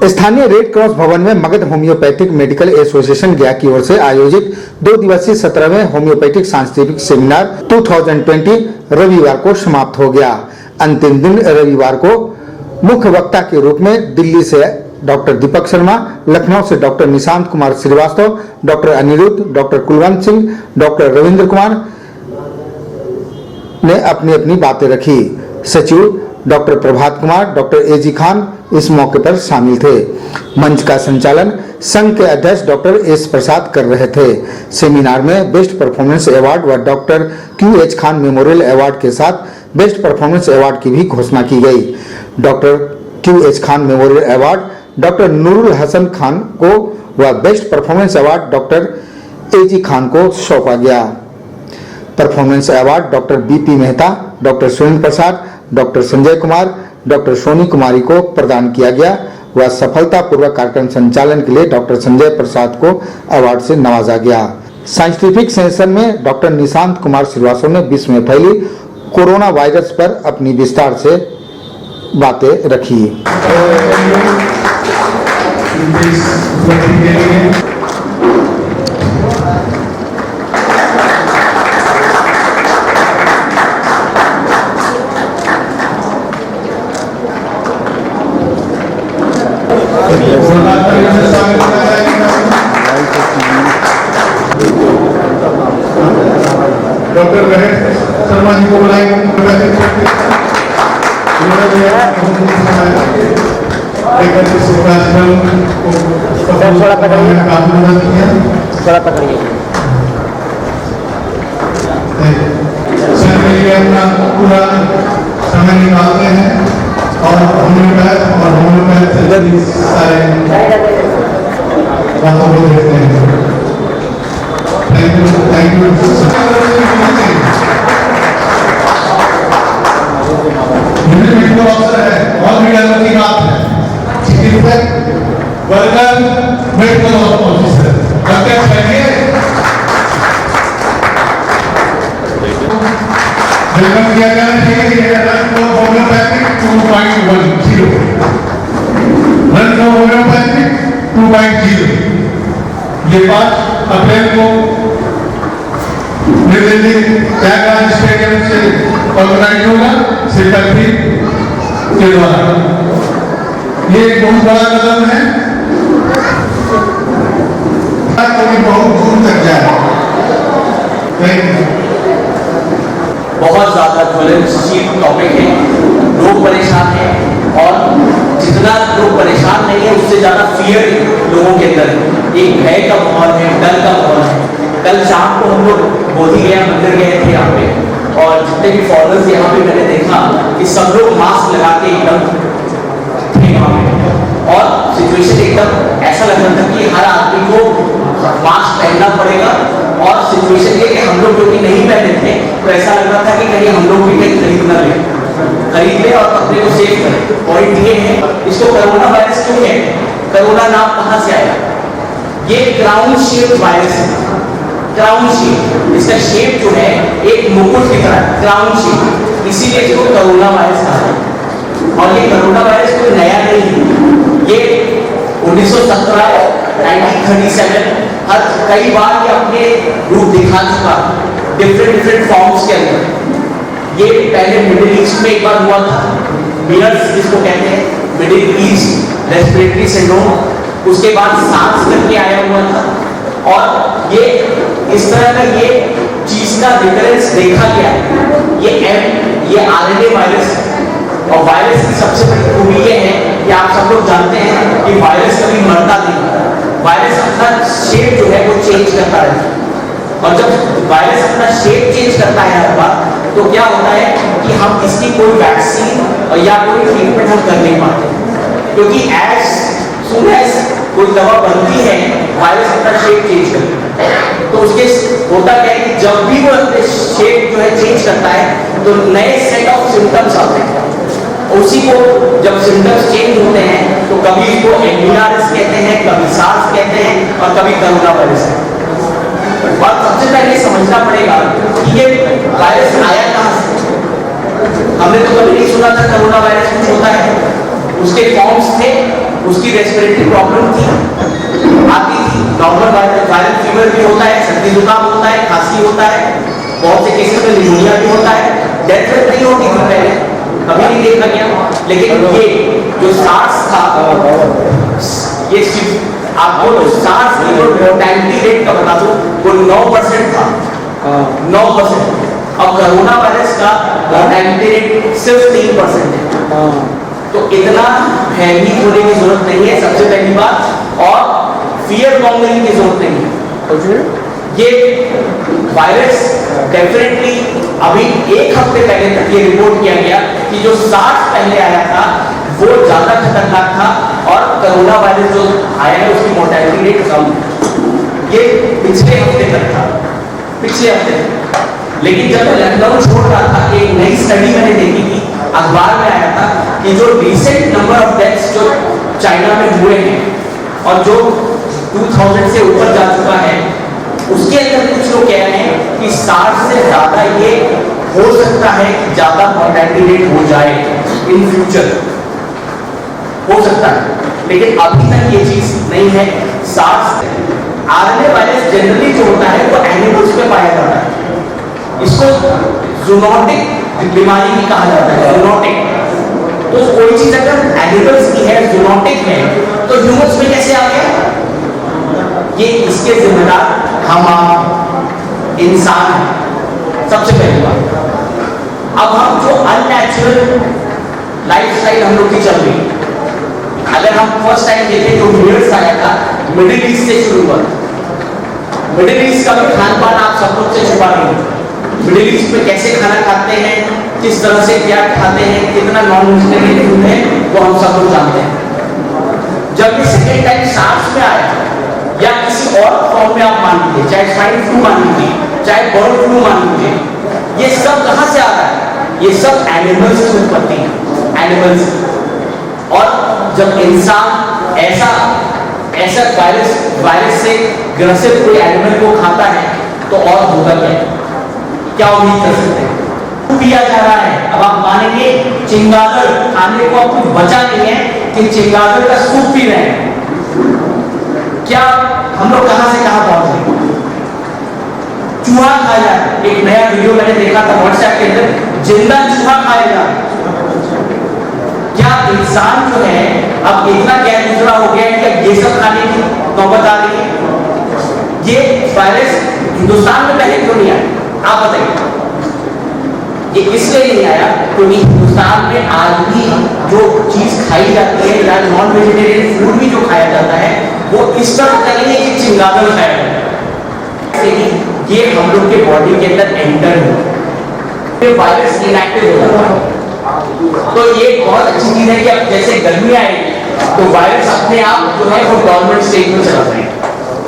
स्थानीय red cross भवन में मगध होम्योपैथिक मेडिकल एसोसिएशन गया की ओर से आयोजित 2 दिवसीय 17वें होम्योपैथिक सांस्कृतिक सेमिनार 2020 रविवार को समाप्त हो गया। अंतिम दिन रविवार को मुख्य वक्ता के रूप में दिल्ली से डॉक्टर दीपक शर्मा, लखनऊ से doctor Nishant Kumar Srivastava, doctor Aniruddh, doctor Kulwant Singh, doctor Ravindra Kumar ने अपनी अपनी बातें रखी। सचिव doctor Prabhat Kumar, doctor AG Khan इस मौके पर शामिल थे। मंच का संचालन संघ के अध्यक्ष डॉक्टर एस प्रसाद कर रहे थे। सेमिनार में बेस्ट परफॉर्मेंस अवार्ड व doctor Q H. Khan memorial award के साथ बेस्ट परफॉर्मेंस अवार्ड की भी घोषणा की गई। Doctor Q H. Khan memorial award doctor Nurul Hasan Khan को व best performance award doctor AG Khan को सौंपा गया। Performance award doctor BP Mehta, doctor Sunil Prasad, doctor Sanjay Kumar, doctor Soni Kumari को प्रदान किया गया व सफलतापूर्वक कार्यक्रम संचालन के लिए डॉक्टर संजय प्रसाद को अवार्ड से नवाजा गया। साइंटिफिक सेशन में डॉक्टर निशांत कुमार श्रीवास्तव ने विश्व में फैली कोरोना वायरस पर अपनी विस्तार से बातें रखी। डॉक्टर महेश शर्मा जी को बुलाएंगे। थोड़ा पकड़िए। अपना पूरा समय निकालते हैं और होम्योपैथ से सारे बातों को देखते हैं। Thank you. मेडिकल ऑफिसर है, बहुत बड़ी गर्व की बात है। चिकित्सक वर्कर मेडिकल ऑफिसर डॉक्टर चाहिए। वेलकम किया जाना चाहिए। Run for homeopathic 2.10 run for homeopathic 2.0 ये 5 अप्रैल को नई दिल्ली त्यागराज स्टेडियम से ऑर्गेनाइज होगा सेक्रेटरी के द्वारा। ये एक बहुत बड़ा कदम है, बहुत दूर तक जाए। बहुत ज्यादा ज्वलनशील टॉपिक है। लोग परेशान हैं और जितना लोग परेशान नहीं है उससे ज्यादा फियर लोगों के अंदर है। एक भय का माहौल है, डर का माहौल है। कल शाम को हम लोग बोधी गया मंदिर गए थे यहाँ पे और जितने भी फॉलोअर्स यहाँ पे मैंने देखा कि सब लोग मास्क लगा के एकदम थे वहाँ पे और सिचुएशन एकदम ऐसा लग रहा था कि हर आदमी को मास्क पहनना पड़ेगा। और सिचुएशन ये कि हम लोग जो कि नहीं पहने थे तो ऐसा लग रहा था कि कहीं हम लोग भी कहीं खरीद ले और अपने को सेव करें। पॉइंट ये है, इसको कोरोना वायरस क्यों कहते हैं? कोरोना नाम कहाँ से आया? ये क्राउन शेप वायरस है। क्राउन शेप, इसका शेप जो है एक मुकुट की तरह, क्राउन शेप, इसीलिए इसको कोरोना वायरस कहा है। और ये कोरोना वायरस कोई नया नहीं है। ये 1917 1937 हर कई बार ये अपने रूप दिखा चुका, डिफरेंट फॉर्म्स के अंदर। ये पहले मिडिल ईस्ट में एक बार हुआ था, मिनर्स जिसको कहते हैं, मिडिल ईस्ट रेस्पिरेटरी सिंड्रोम। उसके बाद सार्स करके आया हुआ था और ये इस तरह का ये चीज का डिफरेंस देखा गया। ये आरएनए वायरस है और वायरस की सबसे बड़ी खूबी ये है कि आप सब लोग जानते हैं कि वायरस कभी मरता नहीं। वायरस अपना शेप जो है वो चेंज करता है और जब वायरस अपना शेप चेंज करता है हर बार तो क्या होता है कि हम इसकी कोई वैक्सीन या कोई ट्रीटमेंट हम कर नहीं पाते, क्योंकि एज सून एज कोई दवा बनती है वायरस अपना शेप चेंज करता है। तो उसके होता क्या है कि जब भी वो अपने शेप जो है चेंज करता है तो नए सेट ऑफ सिम्टम्स आते हैं। उसी को जब सिम्टम्स चेंज होते हैं तो कभी इसको एमआरएस कहते हैं, कभी सार्स कहते हैं और कभी कोरोना वायरस। और सबसे पहले समझना पड़ेगा कि ये वायरस आया कहां से। हमने तो कभी नहीं सुना था कोरोना वायरस कुछ होता है। उसके फॉर्म्स थे, उसकी रेस्पिरेटरी प्रॉब्लम थी, आती थी, नॉर्मल वायरल फीवर भी होता है, सर्दी जुकाम होता है, खांसी होता है, बहुत से केसेस में निमोनिया भी होता है, डेथ रेट नहीं होती थी पहले, कभी नहीं देखा गया। लेकिन ये जो सार्स था, ये आपको जो सार्स की जो मोर्टेलिटी रेट का बता दूं, वो 9% था, 9%। अब कोरोना वायरस का मोर्टेलिटी रेट सिर्फ 3% है। तो इतना भयभीत होने की जरूरत नहीं है, सबसे पहली बात, और फियर मॉन्गरिंग की जरूरत नहीं है। ये वायरस डेफिनेटली अभी एक हफ्ते पहले तक ये रिपोर्ट किया गया कि जो सार्स पहले आया था वो ज्यादा खतरनाक था, और कोरोना वायरस जो आया है उसकी मोर्टेलिटी रेट कम है। ये पिछले हफ्ते तक था, पिछले हफ्ते। लेकिन जब मैं लखनऊ छोड़ रहा था, एक नई स्टडी मैंने देखी थी, अखबार में आया था कि जो रिसेंट नंबर ऑफ डेथ्स जो चाइना में हुए हैं और जो 2000 से ऊपर जा चुका है, उसके अंदर कुछ लोग कह रहे हैं कि सार्स से ज्यादा ये हो सकता है कि ज्यादा मोर्टेलिटी रेट हो जाए इन फ्यूचर, हो सकता है। लेकिन अभी तक ये चीज नहीं है। सार्स आरएनए वायरस जनरली जो होता है वो एनिमल्स में पाया जाता है, इसको जूनोटिक बीमारी भी कहा जाता है, जूनोटिक। तो कोई चीज अगर एनिमल्स की है, जूनोटिक है, तो ह्यूमंस में कैसे आ गया? ये इसके जिम्मेदार हम आप इंसान हैं, सबसे पहली बात। अब हम जो अननेचुरल लाइफस्टाइल हम लोग की चल रही, अगर हम फर्स्ट टाइम देखें जो मेयर्स आया था मिडिल ईस्ट से शुरू हुआ। मिडिल ईस्ट का भी खान पान आप सब लोग से छुपा नहीं। मिडिल ईस्ट में कैसे खाना खाते हैं, किस तरह से क्या खाते हैं, कितना नॉन वेजिटेरियन फूड है, वो हम सब लोग जानते हैं। जब ये सेकेंड टाइम सार्स में आया या किसी और फॉर्म में आप मान लीजिए, चाहे स्वाइन फ्लू मान लीजिए, चाहे बर्ड फ्लू मान लीजिए, ये सब कहां से आ रहा है? ये सब एनिमल्स की उत्पत्ति है, एनिमल्स। और जब इंसान ऐसा वायरस से ग्रसित कोई एनिमल को खाता है तो और होगा क्या उम्मीद कर सकते हैं? पिया जा रहा है। अब आप मानेंगे चिंगादड़ खाने को अब कुछ बचा नहीं है कि चिंगादड़ का सूप पी रहे हैं। क्या हम लोग कहां से कहां पहुंच गए? चूहा खाया जा रहा है। एक नया वीडियो मैंने देखा था व्हाट्सएप के अंदर, जिंदा चूहा खाया जा रहा है। क्या इंसान जो है अब इतना गैर गुजरा हो गया है कि ये सब खाने की नौबत आ रही है? ये वायरस हिंदुस्तान में पहले क्यों नहीं आया, आप बताइए? ये इसलिए नहीं आया क्योंकि हिंदुस्तान में आज भी जो चीज खाई जाती है या नॉन वेजिटेरियन फूड भी जो खाया जाता है वो इस तरह का नहीं है कि चिंगादड़ खाया जाता है। ये हम लोग के बॉडी के अंदर एंटर हो, वायरस इनएक्टिव हो जाता है। तो ये बहुत अच्छी चीज है कि अब जैसे गर्मी आएगी तो वायरस अपने आप जो है वो डॉर्मेंट स्टेज में चला जाएगा।